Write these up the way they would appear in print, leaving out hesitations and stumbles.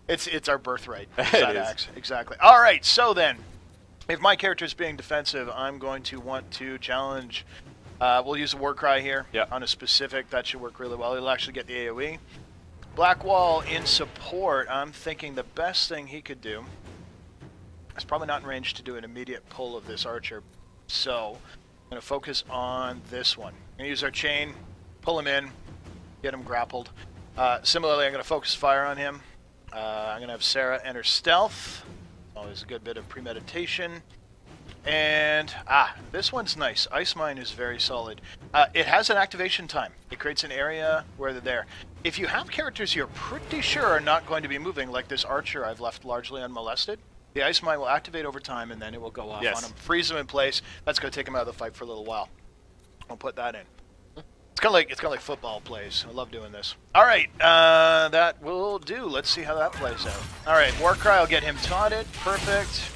It's our birthright. That axe. Exactly. All right, so then, if my character is being defensive, I'm going to want to challenge. We'll use a war cry here on a specific. That should work really well. It'll actually get the AoE. Blackwall in support. I'm thinking the best thing he could do is probably not in range to do an immediate pull of this archer. So I'm going to focus on this one. I'm going to use our chain, pull him in, get him grappled. Similarly, I'm going to focus fire on him. I'm going to have Sarah enter stealth. Always a good bit of premeditation. And, this one's nice. Ice Mine is very solid. It has an activation time. It creates an area where they're there. If you have characters you're pretty sure are not going to be moving, like this archer I've left largely unmolested, the Ice Mine will activate over time and then it will go off on him. Freeze him in place. That's going to take him out of the fight for a little while. I'll put that in. It's kind of like football plays. I love doing this. All right, that will do. Let's see how that plays out. All right, Warcry will get him taunted. Perfect.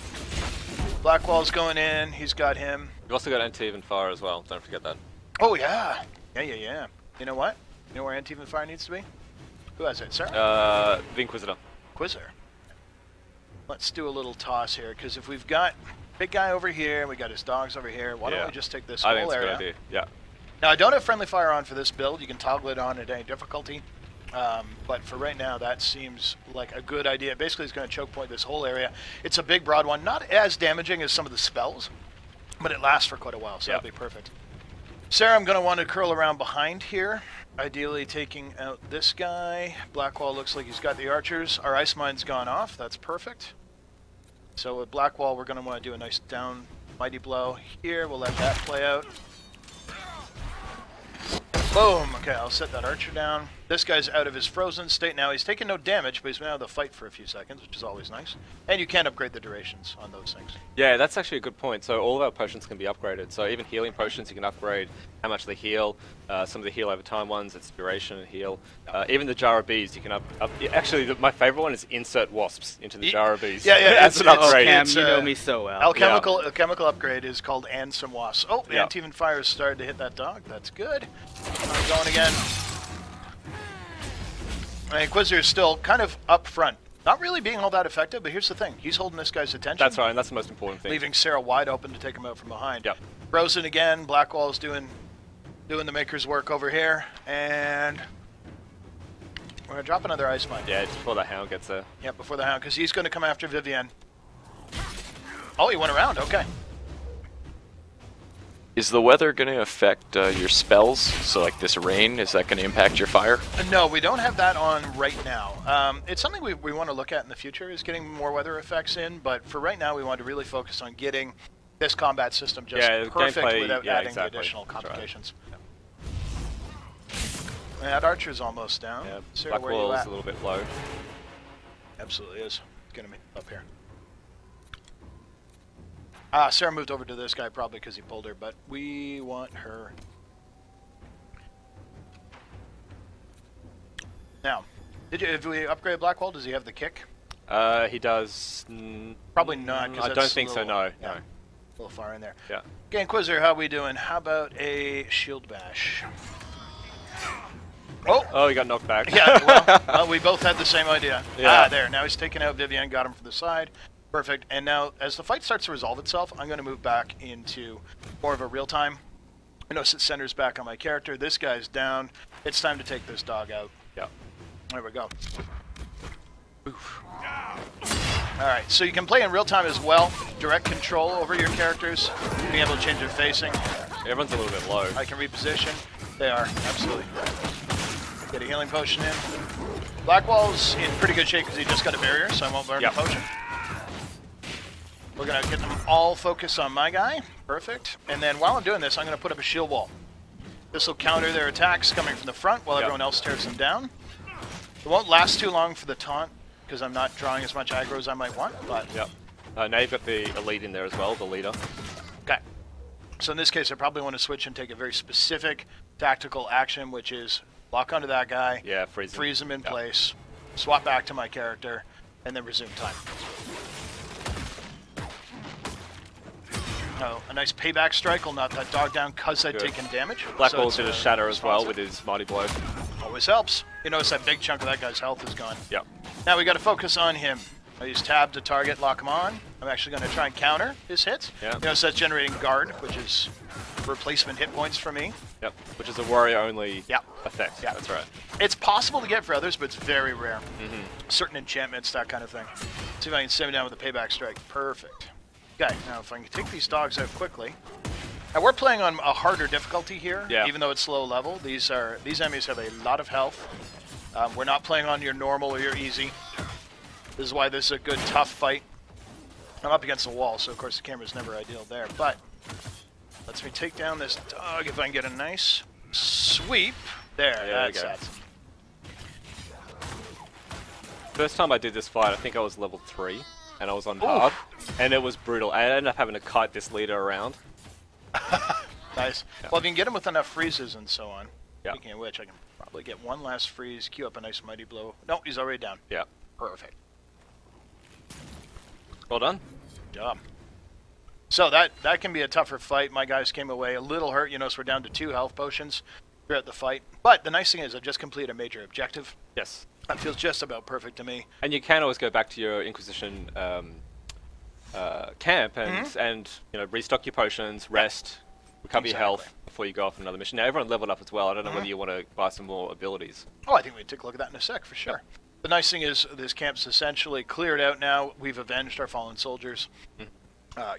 Blackwall's going in. He's got him. You've also got Anti-Even Fire as well. Don't forget that. Oh yeah, yeah. You know what? You know where Anti-Even Fire needs to be? Who has it, sir? The Inquisitor. Inquisitor. Let's do a little toss here, because if we've got big guy over here, we got his dogs over here. Why don't we just take this whole area? I think it's a good idea. Yeah. Now, I don't have friendly fire on for this build. You can toggle it on at any difficulty. But for right now, that seems like a good idea. Basically, it's going to choke point this whole area. It's a big, broad one. Not as damaging as some of the spells, but it lasts for quite a while, so that'll be perfect. Sarah, I'm going to want to curl around behind here, ideally taking out this guy. Blackwall looks like he's got the archers. Our Ice Mine's gone off. That's perfect. So with Blackwall, we're going to want to do a nice down mighty blow here. We'll let that play out. Boom! Okay, I'll set that archer down. This guy's out of his frozen state now. He's taken no damage, but he's been out of the fight for a few seconds, which is always nice. And you can upgrade the durations on those things. Yeah, that's actually a good point. So all of our potions can be upgraded. So even healing potions, you can upgrade how much they heal. Some of the heal over time ones, it's duration and heal. Even the jar of bees, you can actually, my favorite one is insert wasps into the jar of bees. Yeah, that's an upgrade. Cam, you know me so well. Alchemical upgrade is called and some wasps. Oh, Anti-Even Fire has started to hit that dog. That's good. I'm going again. Inquisitor is still kind of up front. Not really being all that effective, but here's the thing. He's holding this guy's attention. That's right, and that's the most important thing. Leaving Sarah wide open to take him out from behind. Yep. Frozen again. Blackwall's doing the maker's work over here. And we're going to drop another Ice Mine. Yeah, just before the Hound gets there. Yeah, before the Hound, because he's going to come after Vivienne. Oh, he went around. Okay. Is the weather going to affect your spells? So like this rain, is that going to impact your fire? No, we don't have that on right now. It's something we want to look at in the future, is getting more weather effects in, but for right now we want to really focus on getting this combat system just perfect without adding the additional complications. Right. That archer's almost down. Yeah, Sarah, where are you at? a little bit low. Absolutely is. It's going to be up here. Sarah moved over to this guy probably because he pulled her, but we want her. Now, if we upgrade Blackwall, does he have the kick? He does. Probably not. I don't think so. No. Yeah, a little far in there. Yeah. Okay, Inquisitor, how we doing? How about a shield bash? Oh, he got knocked back. Yeah. Well, we both had the same idea. Yeah. There. Now he's taking out Vivienne. Got him from the side. Perfect. And now, as the fight starts to resolve itself, I'm going to move back into more of a real-time. I notice it centers back on my character. This guy's down. It's time to take this dog out. Yeah. There we go. Oof. All right, so you can play in real-time as well. Direct control over your characters. Being able to change their facing. Everyone's a little bit low. I can reposition. They are, absolutely. Get a healing potion in. Blackwall's in pretty good shape because he just got a barrier, so I won't burn the potion. We're going to get them all focused on my guy. Perfect. And then while I'm doing this, I'm going to put up a shield wall. This will counter their attacks coming from the front while everyone else tears them down. It won't last too long for the taunt because I'm not drawing as much aggro as I might want. But now you've got the elite in there as well, the leader. Okay. So in this case, I probably want to switch and take a very specific tactical action, which is lock onto that guy, freeze him in place, swap back to my character, and then resume time. Oh, a nice payback strike will knock that dog down because I'd taken damage. Blackwall did a shatter as well with his mighty blow. Always helps. You notice that big chunk of that guy's health is gone. Yep. Now we got to focus on him. I use tab to target, lock him on. I'm actually going to try and counter his hits. Yeah. You know, so that's generating guard, which is replacement hit points for me. Yep. Which is a warrior-only effect. Yeah, that's right. It's possible to get for others, but it's very rare. Certain enchantments, that kind of thing. See if I can send him down with a payback strike. Perfect. Okay, now if I can take these dogs out quickly. Now we're playing on a harder difficulty here, even though it's low level. These enemies have a lot of health. We're not playing on your normal or your easy. This is why this is a good tough fight. I'm up against the wall, so of course the camera's never ideal there. But lets me take down this dog if I can get a nice sweep. There, that's that. First time I did this fight, I think I was level 3, and I was on hard, and it was brutal. I ended up having to kite this leader around. Nice. Well, if you can get him with enough freezes and so on. Speaking of which, I can probably get one last freeze, queue up a nice mighty blow. No, he's already down. Yeah. Perfect. Well done. Good job. So that can be a tougher fight. My guys came away a little hurt. You notice we're down to 2 health potions throughout the fight. But the nice thing is I've just completed a major objective. Yes. That feels just about perfect to me. And you can always go back to your Inquisition camp and you know, restock your potions, rest, recover your health before you go off on another mission. Now everyone leveled up as well. I don't know whether you want to buy some more abilities. Oh, I think we can take a look at that in a sec for sure. The nice thing is this camp's essentially cleared out now. We've avenged our fallen soldiers,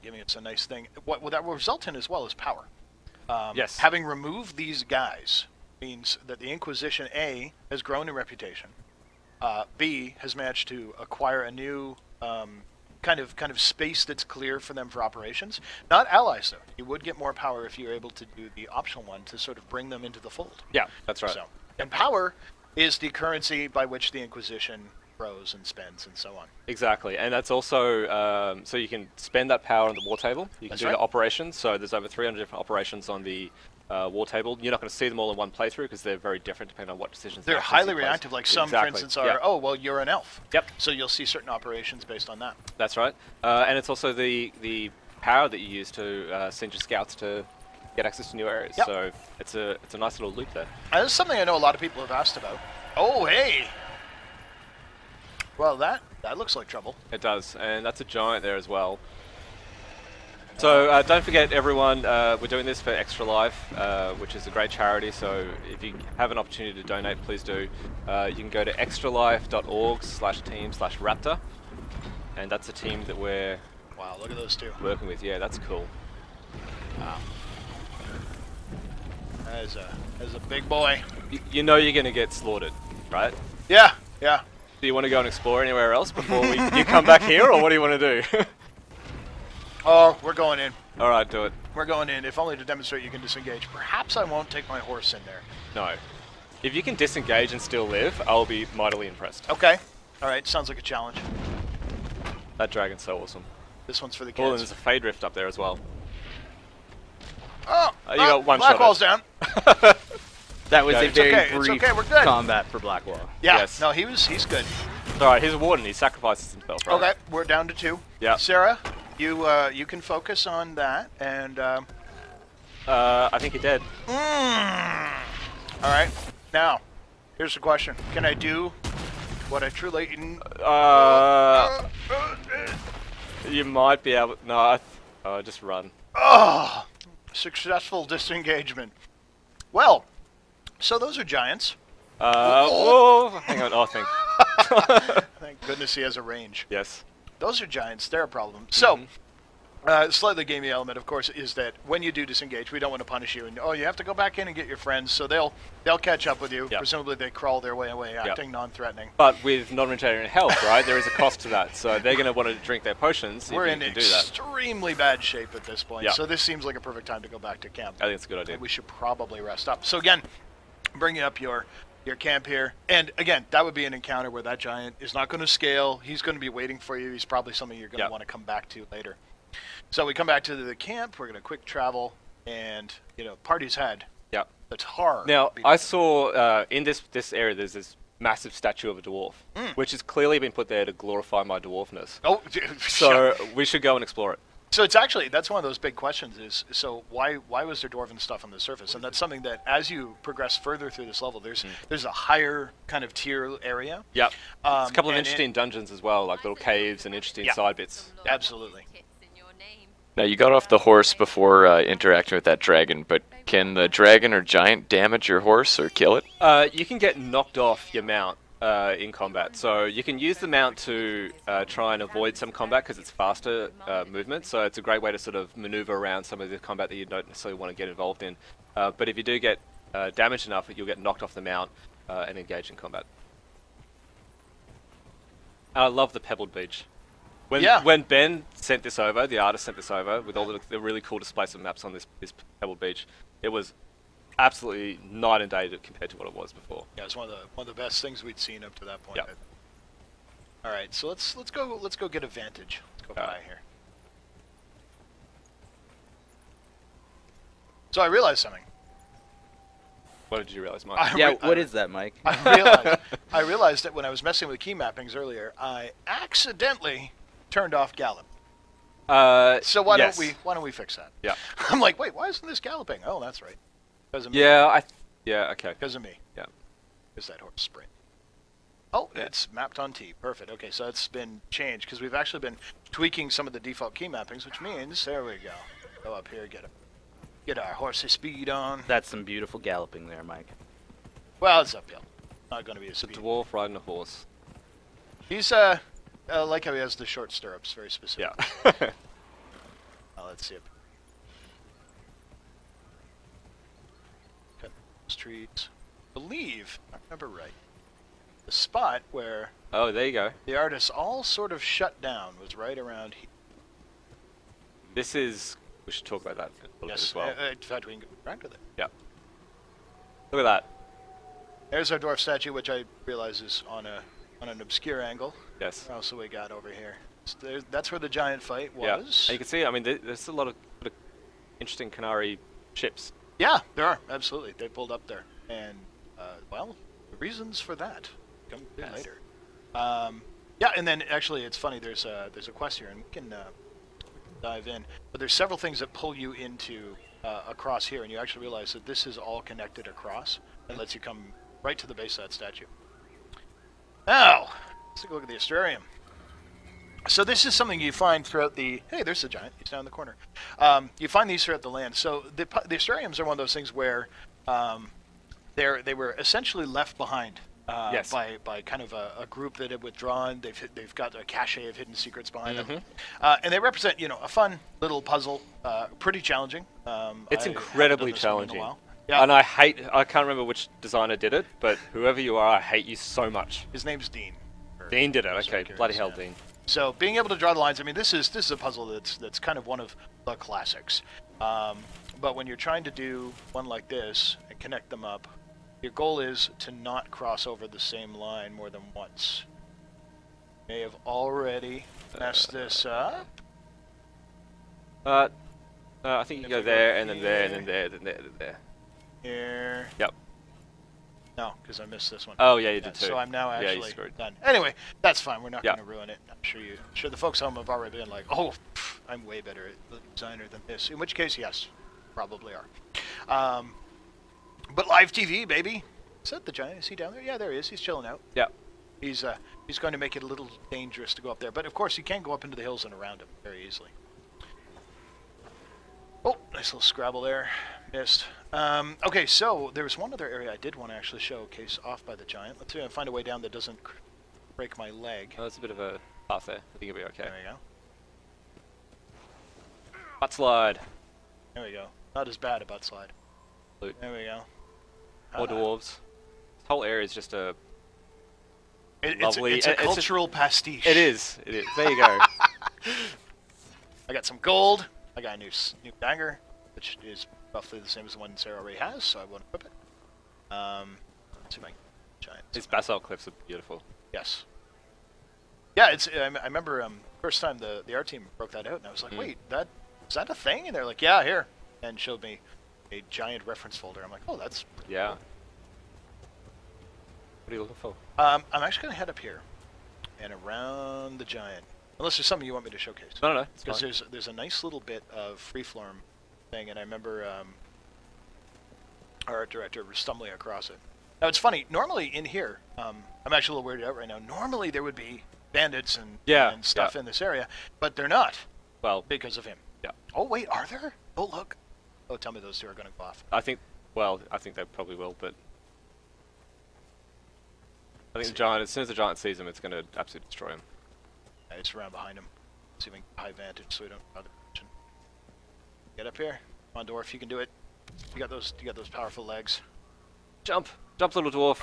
giving us a nice thing. What that will result in as well is power. Yes. Having removed these guys means that the Inquisition, A, has grown in reputation. B, has managed to acquire a new kind of space that's clear for them for operations. Not allies, though. You would get more power if you're able to do the optional one to sort of bring them into the fold. Yeah, that's right. So, and power is the currency by which the Inquisition grows and spends and so on. Exactly, and that's also, so you can spend that power on the war table. You can do the operations, so there's over 300 different operations on the war table. You're not going to see them all in one playthrough because they're very different depending on what decisions they're highly reactive, like some, for instance, are, oh, well, you're an elf. Yep. So you'll see certain operations based on that. That's right. And it's also the power that you use to send your scouts to get access to new areas. Yep. So it's a nice little loop there. This is something I know a lot of people have asked about. Oh, hey! Well, that looks like trouble. It does, and that's a giant there as well. So don't forget, everyone, we're doing this for Extra Life, which is a great charity, so if you have an opportunity to donate, please do. You can go to extralife.org/team/Raptr, and that's a team that we're look at those two working with. Yeah, that's cool. Wow. That is a big boy. You know you're going to get slaughtered, right? Yeah, yeah. Do you want to go and explore anywhere else before you come back here, or what do you want to do? Oh, we're going in. All right, do it. We're going in, if only to demonstrate you can disengage. Perhaps I won't take my horse in there. No. If you can disengage and still live, I'll be mightily impressed. Okay. All right, sounds like a challenge. That dragon's so awesome. This one's for the kids. Oh, and there's a Fade Rift up there as well. Oh, you got one shot. Blackwall's down. That was a very brief we're good. Combat for Blackwall. Yeah, yes. No, he's good. Alright, he's a warden. He sacrifices himself, right? Okay, we're down to 2. Yeah. Sarah, you can focus on that, and... I think you're dead. Alright, now, here's the question. Can I do what I truly... You might be able... No, just run. Oh! Successful disengagement. Well, so those are giants. Oh, hang on. Oh, Thank goodness he has a range. Yes. Those are giants. They're a problem. So, slightly gamey element, of course, is that when you do disengage, we don't want to punish you. And you have to go back in and get your friends. So they'll catch up with you. Yep. Presumably they crawl their way away, acting non-threatening. But with non-regenerating health, right? There is a cost to that. So they're going to want to drink their potions. We're in extremely bad shape at this point. Yep. So this seems like a perfect time to go back to camp. I think it's a good idea. And we should probably rest up. So again, bringing up your camp here. And again, that would be an encounter where that giant is not going to scale. He's going to be waiting for you. He's probably something you're going to want to come back to later. So we come back to the camp. We're going to quick travel. And, party's had. Yeah. The tar. Now, I saw in this area, there's this massive statue of a dwarf, which has clearly been put there to glorify my dwarfness. Oh, so we should go and explore it. So it's actually, that's one of those big questions is, so why was there Dwarven stuff on the surface? And that's something that as you progress further through this level, there's a higher kind of tier area. Yep. There's a couple of interesting dungeons as well, like little caves and interesting side bits. Absolutely. Now, you got off the horse before interacting with that dragon, but can the dragon or giant damage your horse or kill it? You can get knocked off your mount in combat. So you can use the mount to try and avoid some combat because it's faster movement. So it's a great way to sort of maneuver around some of the combat that you don't necessarily want to get involved in. But if you do get damaged enough, you'll get knocked off the mount and engage in combat. I love the pebbled beach. When Ben sent this over, the artist sent this over with all the really cool displacement maps on this pebbled beach, it was absolutely night and day compared to what it was before. Yeah, it's one of the best things we'd seen up to that point. Yep. All right, so let's go get a vantage. Let's go by here. So I realized something. What did you realize, Mike? What is that, Mike? I realized that when I was messing with key mappings earlier, I accidentally turned off gallop. So why don't we fix that? Yeah. I'm like, wait, why isn't this galloping? Oh, that's right. Because of me. Okay. Because of me. Yeah. Because that horse sprint. Oh, it's mapped on T. Perfect. Okay, so it's been changed because we've actually been tweaking some of the default key mappings, which means there we go. Go up here, get our horse's speed on. That's some beautiful galloping there, Mike. Well, it's uphill. Not going to be a speed. It's a dwarf riding a horse. He's like how he has the short stirrups, very specific. Yeah. Let's see it. Cut those trees. I believe, if I remember right, the spot where there you go. the artists all sort of shut down was right around here. This is. We should talk about that a little bit as well. In fact, we can go back with it. Yeah. Look at that. There's our dwarf statue, which I realize is on an obscure angle. Yes. What else have we got over here? So that's where the giant fight was. Yeah. And you can see, I mean, there's a lot of interesting Canary ships. Yeah, there are. Absolutely. They pulled up there. And, well, the reasons for that come later. Yeah, and then actually it's funny, there's a quest here, and we can dive in. But there's several things that pull you into across here, and you actually realize that this is all connected across and lets you come right to the base of that statue. Now, let's take a look at the Astrarium. So this is something you find throughout the... Hey, there's the giant. He's down in the corner. You find these throughout the land. So the Astrariums are one of those things where they were essentially left behind by kind of a group that had withdrawn. They've got a cache of hidden secrets behind them. And they represent, a fun little puzzle. Pretty challenging. It's incredibly challenging. Yeah. And I can't remember which designer did it, but whoever you are, I hate you so much. His name's Dean. Dean did it. Okay, bloody hell, Dean. So being able to draw the lines, I mean, this is a puzzle that's kind of one of the classics. But when you're trying to do one like this and connect them up, your goal is to not cross over the same line more than once. You may have already messed this up. I think you go there, and then there, and then there, then there, then there. Here. Yep. No, because I missed this one. Oh yeah, you did too. So I'm now actually done. Anyway, that's fine. We're not Yep. going to ruin it. I'm sure the folks home have already been like, oh, I'm way better at the designer than this. In which case, yes, probably are. But live TV, baby. Is that the giant? Is he down there? Yeah, there he is. He's chilling out. Yeah. He's going to make it a little dangerous to go up there, but of course you can go up into the hills and around him very easily. Oh, nice little Scrabble there. Missed. Okay, so there was one other area I did want to actually showcase off by the giant. Let's see if I can find a way down that doesn't break my leg. Oh, that's a bit of a path there. I think it'll be okay. There we go. Butt slide. There we go. Not as bad a butt slide. Loot. There we go. More dwarves. This whole area is just a lovely... It's a cultural pastiche. It is. It is. There you go. I got some gold. I got a new dagger, which is roughly the same as the one Sarah already has, so I won't equip it. Let's see my giant. These basalt cliffs are beautiful. Yes. Yeah, I remember first time the art team broke that out, and I was like, wait, is that a thing? And they're like, yeah, here, and showed me a giant reference folder. I'm like, oh, that's pretty cool. What are you looking for? I'm actually going to head up here and around the giant. Unless there's something you want me to showcase. No. Because there's a nice little bit of freeform thing, and I remember our art director was stumbling across it. Now it's funny. Normally in here, I'm actually a little weirded out right now. Normally there would be bandits and stuff in this area, but they're not. Well, because of him. Yeah. Oh wait, are there? Oh look. Oh, tell me those two are going to go off. I think they probably will, but I think the giant. As soon as the giant sees him, it's going to absolutely destroy him. Yeah, it's around behind him. See if we can get high vantage so we don't bother. Get up here. Come on, dwarf, you can do it. You got those powerful legs. Jump, little dwarf.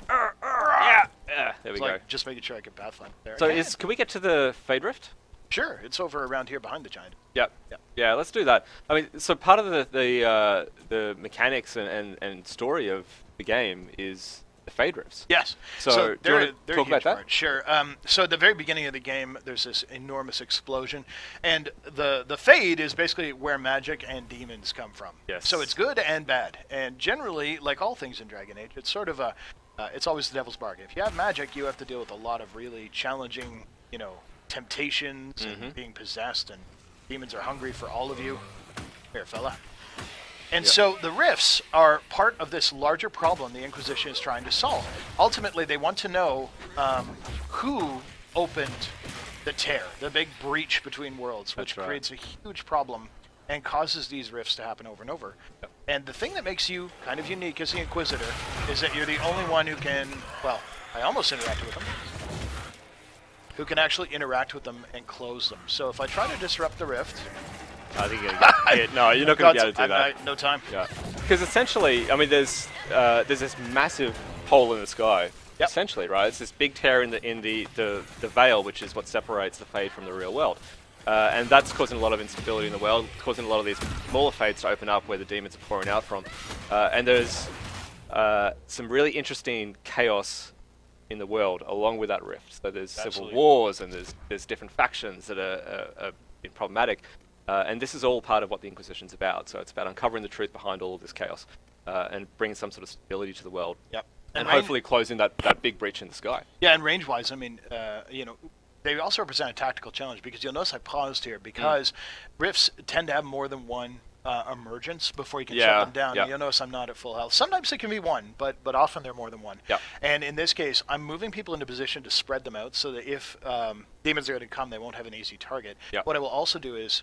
Yeah. There we go. Just making sure I can pathfind there. So can we get to the Fade Rift? Sure, it's over around here behind the giant. Yep. Yeah, let's do that. I mean, so part of the mechanics and story of the game is the Fade Rifts. Yes. So do you want to talk about that? Part. Sure. So at the very beginning of the game, there's this enormous explosion, and the Fade is basically where magic and demons come from. Yes. So it's good and bad, and generally, like all things in Dragon Age, it's sort of it's always the devil's bargain. If you have magic, you have to deal with a lot of really challenging, temptations and being possessed, and demons are hungry for all of you. Here, fella. And so the rifts are part of this larger problem the Inquisition is trying to solve. Ultimately, they want to know who opened the tear, the big breach between worlds, which creates a huge problem and causes these rifts to happen over and over. Yep. And the thing that makes you kind of unique as the Inquisitor is that you're the only one who can, well, I almost interacted with them, who can actually interact with them and close them. So if I try to disrupt the rift... I think no, you're not going to be able to do that. No time. Yeah, because essentially, I mean, there's this massive hole in the sky. Yep. Essentially, right? It's this big tear in the veil, which is what separates the Fade from the real world, and that's causing a lot of instability in the world, causing a lot of these smaller Fades to open up where the demons are pouring out from, and there's some really interesting chaos in the world along with that rift. So there's civil wars, and there's different factions that are problematic. And this is all part of what the Inquisition's about. So it's about uncovering the truth behind all of this chaos and bringing some sort of stability to the world. Yep. And hopefully closing that big breach in the sky. Yeah, and range-wise, I mean, they also represent a tactical challenge, because you'll notice I paused here because rifts tend to have more than one emergence before you can shut them down. Yeah. And you'll notice I'm not at full health. Sometimes it can be one, but often they're more than one. Yeah. And in this case, I'm moving people into position to spread them out so that if demons are going to come, they won't have an easy target. Yeah. What I will also do is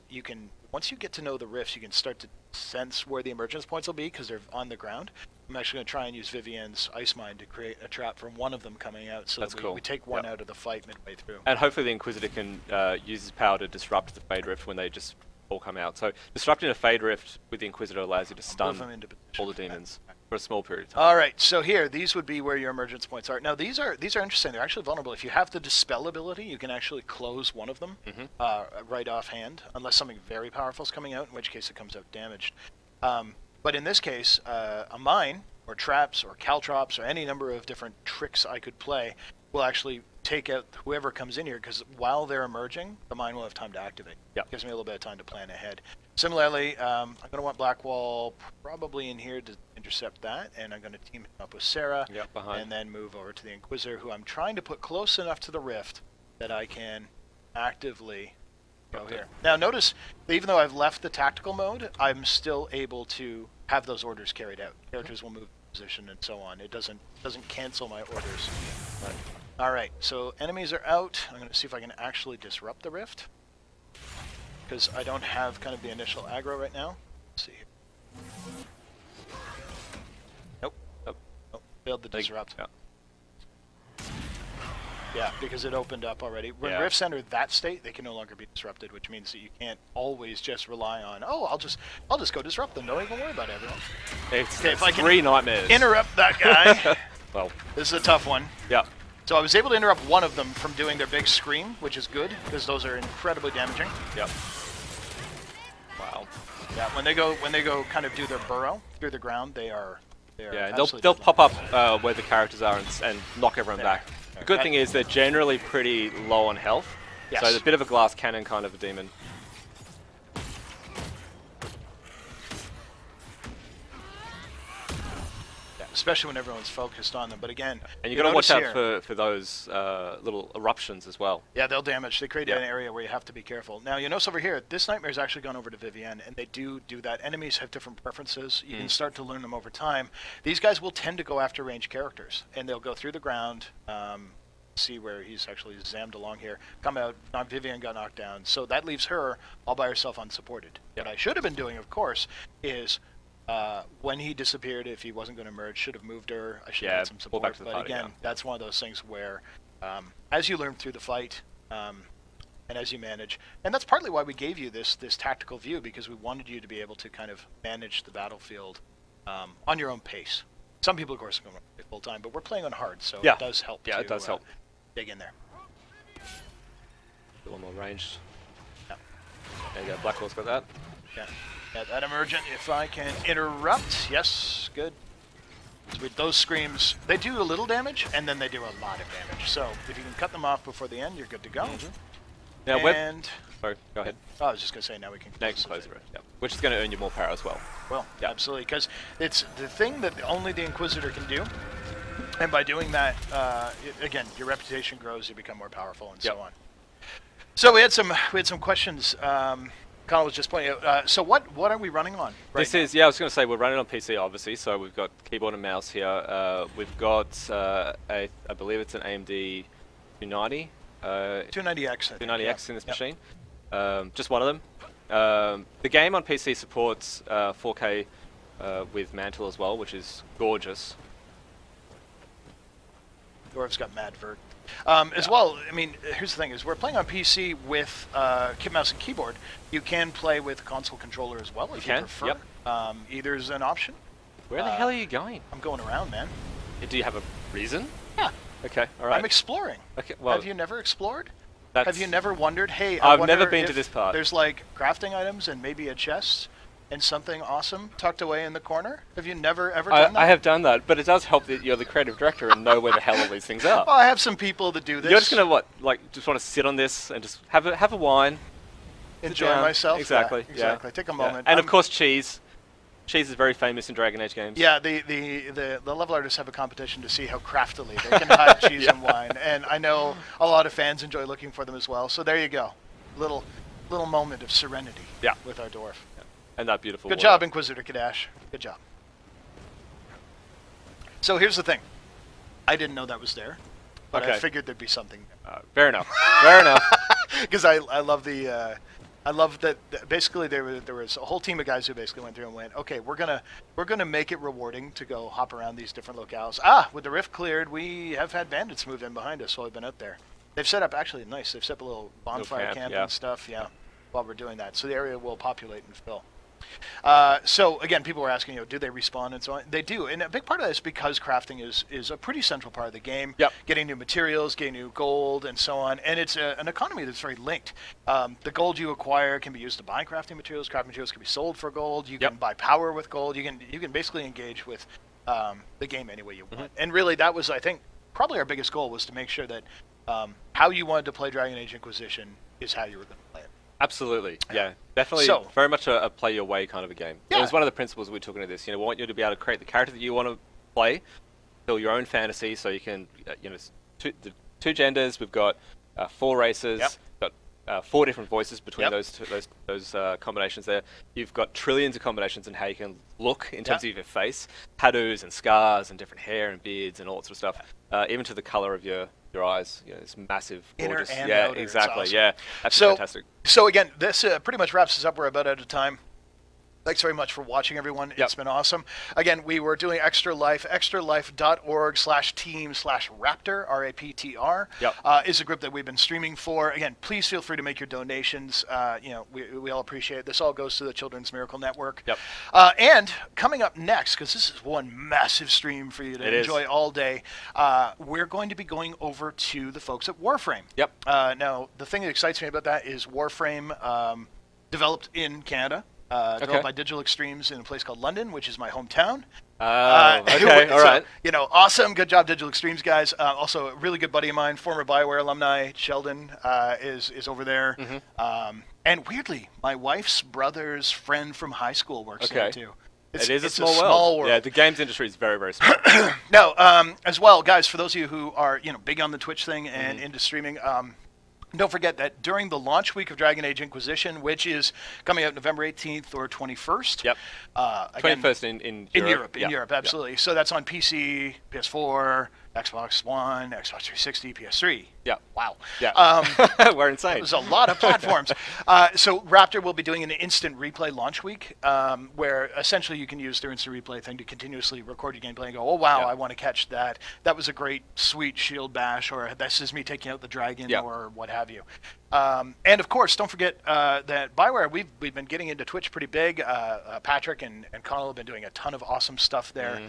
once you get to know the rifts, you can start to sense where the emergence points will be because they're on the ground. I'm actually going to try and use Vivienne's Ice Mine to create a trap from one of them coming out, so that we take one out of the fight midway through. And hopefully the Inquisitor can use his power to disrupt the Fade Rift when they just all come out. So disrupting a Fade Rift with the Inquisitor allows you to stun all the demons for a small period of time. All right, so here, these would be where your emergence points are. Now, these are interesting. They're actually vulnerable. If you have the Dispel ability, you can actually close one of them right offhand, unless something very powerful is coming out, in which case it comes out damaged. But in this case, a mine, or traps, or caltrops, or any number of different tricks I could play will actually take out whoever comes in here, because while they're emerging, the mine will have time to activate. Yep. Gives me a little bit of time to plan ahead. Similarly, I'm going to want Blackwall probably in here to intercept that, and I'm going to team him up with Sarah, and then move over to the Inquisitor, who I'm trying to put close enough to the rift that I can actively go here. Now notice, even though I've left the tactical mode, I'm still able to have those orders carried out. Characters will move position and so on. It doesn't cancel my orders. All right, so enemies are out. I'm going to see if I can actually disrupt the rift, because I don't have kind of the initial aggro right now. Let's see here. Nope. Failed to disrupt. Yeah, because it opened up already. When rifts enter that state, they can no longer be disrupted, which means that you can't always just rely on, I'll just go disrupt them. Don't even worry about everyone. It's if I can 3 nightmares. Interrupt that guy. Well, this is a tough one. Yeah. So I was able to interrupt one of them from doing their big scream, which is good, because those are incredibly damaging. Yep. Wow. Yeah, when they go kind of do their burrow through the ground, they are they'll pop up where the characters are and knock everyone back. The good thing is they're generally pretty low on health, so it's a bit of a glass cannon kind of a demon. especially when everyone's focused on them. But again, and you got to watch out for those little eruptions as well. Yeah, they'll damage. They create an area where you have to be careful. Now, you notice over here, this nightmare's actually gone over to Vivienne, and they do that. Enemies have different preferences. You can start to learn them over time. These guys will tend to go after ranged characters, and they'll go through the ground. See where he's actually zammed along here. Come out. Vivienne got knocked down, so that leaves her all by herself unsupported. What I should have been doing, of course, is when he disappeared, if he wasn't going to merge, should have moved her. I should have had some support. Back to the but party, again, that's one of those things where, as you learn through the fight, and as you manage, and that's partly why we gave you this tactical view, because we wanted you to be able to kind of manage the battlefield on your own pace. Some people, of course, are going to play full time, but we're playing on hard, so it does help. Yeah, it does help. Dig in there. A little more ranged. Yeah. There you go. Blackwall's got that. Yeah. That emergent, if I can interrupt. Yes, good. So with those screams, they do a little damage, and then they do a lot of damage. So if you can cut them off before the end, you're good to go. Now, sorry, go ahead. Oh, I was just going to say, now we can close the road. Yep. Which is going to earn you more power as well. Well, absolutely, because it's the thing that only the Inquisitor can do. And by doing that, again, your reputation grows, you become more powerful, and so on. So we had some questions. Colin was just pointing out. So what are we running on? This is I was going to say we're running on PC, obviously. So we've got keyboard and mouse here. We've got I believe it's an AMD 290. 290X. 290X in this machine. Just one of them. The game on PC supports 4K with Mantle as well, which is gorgeous. Dwarves got mad vert. As well, I mean, here's the thing, is we're playing on PC with mouse and keyboard. You can play with console controller as well if you prefer. Yep. Either is an option. Where the hell are you going? I'm going around, man. Do you have a reason? Yeah. Okay, all right. I'm exploring. Okay, well, have you never explored? Have you never wondered, hey, I've never been to this part. There's like crafting items and maybe a chest and something awesome tucked away in the corner? Have you never ever done that? I have done that, but it does help that you're the creative director and know where the hell all these things are. Well, I have some people that do this. You're just gonna just want to sit on this and just have a wine, enjoy myself. Exactly. Yeah, exactly. Take a moment. And of course, cheese. Cheese is very famous in Dragon Age games. Yeah, the level artists have a competition to see how craftily they can hide cheese and wine, and I know a lot of fans enjoy looking for them as well. So there you go, little moment of serenity. With our dwarf. And that beautiful. Good job, Inquisitor Kadash. Good job. So here's the thing. I didn't know that was there, but I figured there'd be something. Fair enough. Fair enough. Because I love the. I love that basically there was a whole team of guys who basically went through and went, okay, we're gonna make it rewarding to go hop around these different locales. With the rift cleared, we have had bandits move in behind us while we've been out there. They've set up they've set up a little bonfire camp and stuff, while we're doing that. So the area will populate and fill. So again, people were asking, do they respawn and so on? They do, and a big part of that is because crafting is a pretty central part of the game. Getting new materials, getting new gold, and so on, and it's an economy that's very linked. The gold you acquire can be used to buy crafting materials. Crafting materials can be sold for gold. You can buy power with gold. You can basically engage with the game any way you want. And really, that was, I think, probably our biggest goal, was to make sure that how you wanted to play Dragon Age Inquisition is how you were going to play it. Absolutely, yeah, definitely. Very much a play your way kind of a game. It was one of the principles we took into this. We want you to be able to create the character that you want to play, build your own fantasy. So you can, two genders. We've got 4 races. Got 4 different voices between those combinations there. You've got trillions of combinations in how you can look in terms of your face, tattoos and scars and different hair and beards and all that sort of stuff. Even to the color of your eyes, it's massive, gorgeous. Inner and outer. Exactly. Awesome. Yeah, that's fantastic. So again, this pretty much wraps us up. We're about out of time. Thanks very much for watching, everyone. It's been awesome. Again, we were doing Extra Life. extralife.org/team/Raptr, R-A-P-T-R, is a group that we've been streaming for. Again, please feel free to make your donations. We all appreciate it. This all goes to the Children's Miracle Network. And coming up next, because this is one massive stream for you to enjoy all day, we're going to be going over to the folks at Warframe. Now, the thing that excites me about that is Warframe developed in Canada. Developed by Digital Extremes in a place called London, which is my hometown. Okay, all right. Awesome. Good job, Digital Extremes guys. Also, a really good buddy of mine, former Bioware alumni, Sheldon, is over there. And weirdly, my wife's brother's friend from high school works there too. It is it's a small world. world. Yeah, the games industry is very, very small. No, as well, guys, for those of you who are big on the Twitch thing and into streaming, don't forget that during the launch week of Dragon Age Inquisition, which is coming out November 18th or 21st. Yep. Again, 21st in Europe. In Europe, absolutely. So that's on PC, PS4, Xbox One, Xbox 360, PS3. Yeah. Wow. Yeah. We're insane. There's a lot of platforms. So Raptr will be doing an instant replay launch week, where essentially you can use their instant replay thing to continuously record your gameplay and go, oh wow, I want to catch that. That was a great, sweet shield bash, or this is me taking out the dragon, or what have you. And of course, don't forget that Bioware, we've been getting into Twitch pretty big. Patrick and Connell have been doing a ton of awesome stuff there.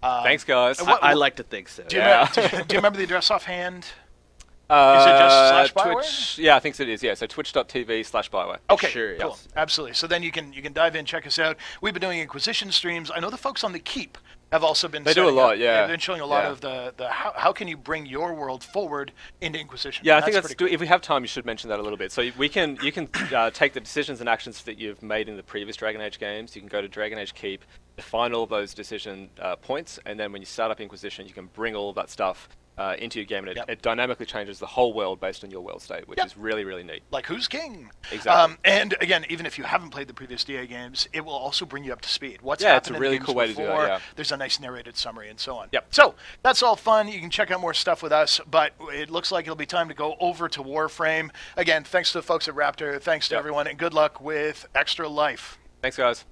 Thanks, guys. I like to think so. Do you remember the address offhand? Is it just /Bioware? Twitch, yeah, I think it is. Yeah, so twitch.tv/Bioware. Okay, sure, cool, yes. absolutely. So then you can dive in, check us out. We've been doing Inquisition streams. I know the folks on the Keep have also been. They do a lot, yeah. They've been showing a lot of the how can you bring your world forward into Inquisition. Yeah, I think that's cool. if we have time, you should mention that a little bit. So you can take the decisions and actions that you've made in the previous Dragon Age games. You can go to Dragon Age Keep, define all of those decision points, and then when you start up Inquisition, you can bring all of that stuff into your game, and it dynamically changes the whole world based on your world state, which is really, really neat. Like who's king? Exactly. And again, even if you haven't played the previous DA games, it will also bring you up to speed. What's it's happened a really in the cool games way to do before, that. Yeah. There's a nice narrated summary and so on. Yep. So that's all fun. You can check out more stuff with us, but it looks like it'll be time to go over to Warframe. Again, thanks to the folks at Raptr. Thanks to everyone, and good luck with Extra Life. Thanks, guys.